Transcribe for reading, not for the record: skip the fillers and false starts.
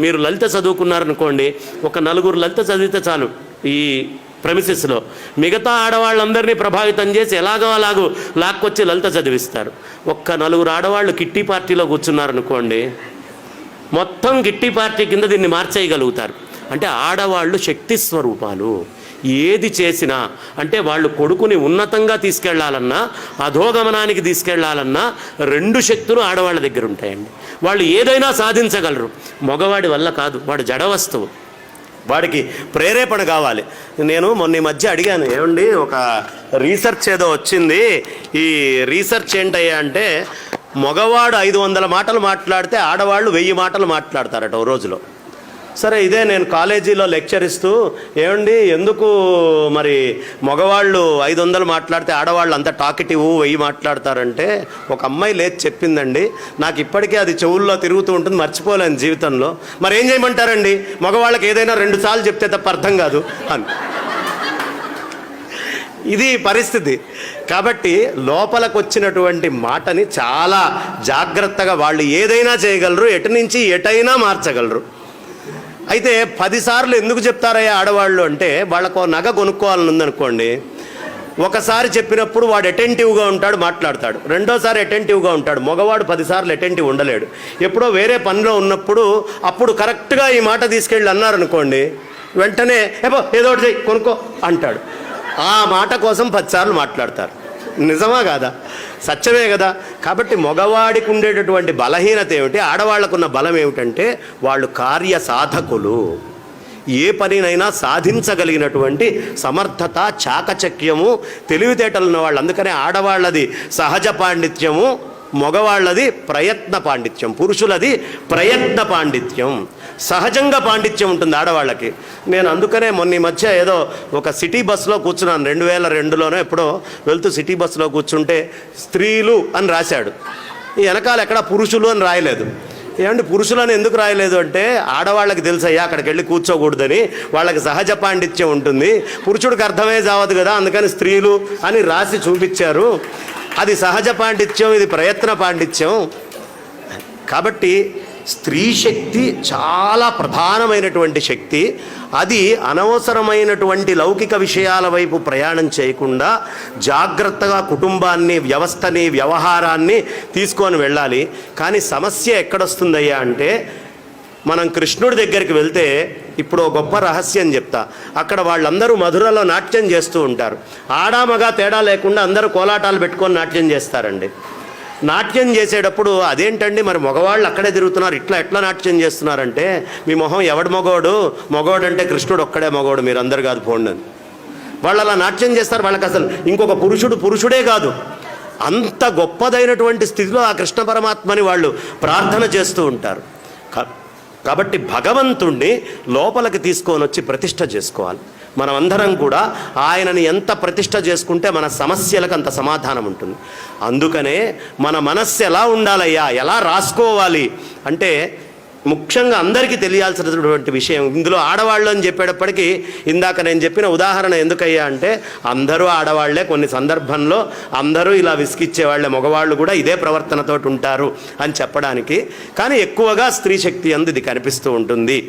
మీరు లలిత చదువుకున్నారనుకోండి, ఒక నలుగురు లలిత చదివితే చాలు ఈ ప్రెమిసెస్లో, మిగతా ఆడవాళ్ళందరినీ ప్రభావితం చేసి ఎలాగో అలాగూ లాక్కొచ్చి లలిత చదివిస్తారు. ఒక్క నలుగురు ఆడవాళ్ళు కిట్టి పార్టీలో కూర్చున్నారనుకోండి, మొత్తం కిట్టి పార్టీ కింద దీన్ని మార్చేయగలుగుతారు. అంటే ఆడవాళ్ళు శక్తి స్వరూపాలు. ఏది చేసినా అంటే వాళ్ళు కొడుకుని ఉన్నతంగా తీసుకెళ్లాలన్నా అధోగమనానికి తీసుకెళ్లాలన్నా రెండు శక్తులు ఆడవాళ్ళ దగ్గర ఉంటాయండి. వాళ్ళు ఏదైనా సాధించగలరు. మగవాడి వల్ల కాదు, వాడు జడ వస్తువు, వాడికి ప్రేరేపణ కావాలి. నేను మొన్న ఈ మధ్య అడిగాను, ఏమండి ఒక రీసెర్చ్ ఏదో వచ్చింది, ఈ రీసెర్చ్ ఏంటయ్యా అంటే మగవాడు 500 మాటలు మాట్లాడితే ఆడవాళ్ళు 1000 మాటలు మాట్లాడతారట ఓ రోజులో. సరే, ఇదే నేను కాలేజీలో లెక్చర్ ఇస్తూ, ఏమండి ఎందుకు మరి మగవాళ్ళు 500 మాట్లాడితే ఆడవాళ్ళు అంత టాకిటివ్ 1000 మాట్లాడతారంటే, ఒక అమ్మాయి లేచి చెప్పిందండి, నాకు ఇప్పటికే అది చెవుల్లో తిరుగుతూ ఉంటుంది, మర్చిపోలేను జీవితంలో. మరి ఏం చేయమంటారండి, మగవాళ్ళకి ఏదైనా 2 సార్లు చెప్తే తప్ప అర్థం కాదు అని. ఇది పరిస్థితి. కాబట్టి లోపలకు వచ్చినటువంటి మాటని చాలా జాగ్రత్తగా వాళ్ళు ఏదైనా చేయగలరు, ఎటు నుంచి ఎటైనా మార్చగలరు. అయితే 10 సార్లు ఎందుకు చెప్తారయ్యా ఆడవాళ్ళు అంటే, వాళ్ళకు నగ కొనుక్కోవాలని ఉందనుకోండి, ఒకసారి చెప్పినప్పుడు వాడు అటెంటివ్గా ఉంటాడు, మాట్లాడతాడు. రెండోసారి అటెంటివ్గా ఉంటాడు. మగవాడు 10 సార్లు అటెంటివ్ ఉండలేడు. ఎప్పుడో వేరే పనిలో ఉన్నప్పుడు అప్పుడు కరెక్ట్గా ఈ మాట తీసుకెళ్ళి అన్నారనుకోండి, వెంటనే ఏదో ఒకటి చెయ్యి కొనుక్కో అంటాడు. ఆ మాట కోసం 10 సార్లు మాట్లాడతారు. నిజమా కాదా? సత్యమే కదా. కాబట్టి మగవాడికి ఉండేటటువంటి బలహీనత ఏమిటి, ఆడవాళ్లకున్న బలం ఏమిటంటే వాళ్ళు కార్య సాధకులు. ఏ పనినైనా సాధించగలిగినటువంటి సమర్థత, చాకచక్యము, తెలివితేటలు ఉన్న వాళ్ళు. అందుకనే ఆడవాళ్ళది సహజ పాండిత్యము, మగవాళ్ళది ప్రయత్న పాండిత్యం, పురుషులది ప్రయత్న పాండిత్యం. సహజంగా పాండిత్యం ఉంటుంది ఆడవాళ్ళకి. నేను అందుకనే మొన్న ఈ మధ్య ఏదో ఒక సిటీ బస్సులో కూర్చున్నాను, 2002లోనో ఎప్పుడో వెళ్తూ సిటీ బస్సులో కూర్చుంటే స్త్రీలు అని రాశాడు, ఈ వెనకాల ఎక్కడ పురుషులు అని రాయలేదు. ఏమంటే పురుషులని ఎందుకు రాయలేదు అంటే, ఆడవాళ్ళకి తెలుసయ్యా అక్కడికి వెళ్ళి కూర్చోకూడదని, వాళ్ళకి సహజ పాండిత్యం ఉంటుంది, పురుషుడికి అర్థమే కావద్దు కదా, అందుకని స్త్రీలు అని రాసి చూపించారు. అది సహజ పాండిత్యం, ఇది ప్రయత్న పాండిత్యం. కాబట్టి స్త్రీ శక్తి చాలా ప్రధానమైనటువంటి శక్తి. అది అనవసరమైనటువంటి లౌకిక విషయాల వైపు ప్రయాణం చేయకుండా జాగ్రత్తగా కుటుంబాన్ని, వ్యవస్థని, వ్యవహారాన్ని తీసుకొని వెళ్ళాలి. కానీ సమస్య ఎక్కడొస్తుందయ్యా అంటే, మనం కృష్ణుడి దగ్గరికి వెళ్తే, ఇప్పుడు గొప్ప రహస్యం చెప్తా, అక్కడ వాళ్ళందరూ మధురలో నాట్యం చేస్తూ ఉంటారు. ఆడామగా తేడా లేకుండా అందరూ కోలాటాలు పెట్టుకొని నాట్యం చేస్తారండి. నాట్యం చేసేటప్పుడు అదేంటండి మరి మగవాళ్ళు అక్కడే తిరుగుతున్నారు, ఎట్లా నాట్యం చేస్తున్నారంటే, మీ మొహం ఎవడు మగోడు అంటే కృష్ణుడు ఒక్కడే మగోడు, మీరు అందరు కాదు పోండి అని. వాళ్ళు అలా నాట్యం చేస్తారు. వాళ్ళకి అసలు ఇంకొక పురుషుడే కాదు. అంత గొప్పదైనటువంటి స్థితిలో ఆ కృష్ణ పరమాత్మని వాళ్ళు ప్రార్థన చేస్తూ ఉంటారు. కాబట్టి భగవంతుణ్ణి లోపలికి తీసుకొని వచ్చి ప్రతిష్ఠ చేసుకోవాలి. మనమందరం కూడా ఆయనని ఎంత ప్రతిష్ఠ చేసుకుంటే మన సమస్యలకు అంత సమాధానం ఉంటుంది. అందుకనే మన మనస్సు ఎలా ఉండాలయ్యా, ఎలా రాసుకోవాలి అంటే, ముఖ్యంగా అందరికీ తెలియాల్సినటువంటి విషయం ఇందులో ఆడవాళ్ళు అని చెప్పేటప్పటికీ, ఇందాక నేను చెప్పిన ఉదాహరణ ఎందుకయ్యా అంటే, అందరూ ఆడవాళ్లే, కొన్ని సందర్భంలో అందరూ ఇలా విసిగిచ్చేవాళ్లే, మగవాళ్ళు కూడా ఇదే ప్రవర్తనతో ఉంటారు అని చెప్పడానికి. కానీ ఎక్కువగా స్త్రీ శక్తి అందు ఇది కనిపిస్తూ ఉంటుంది.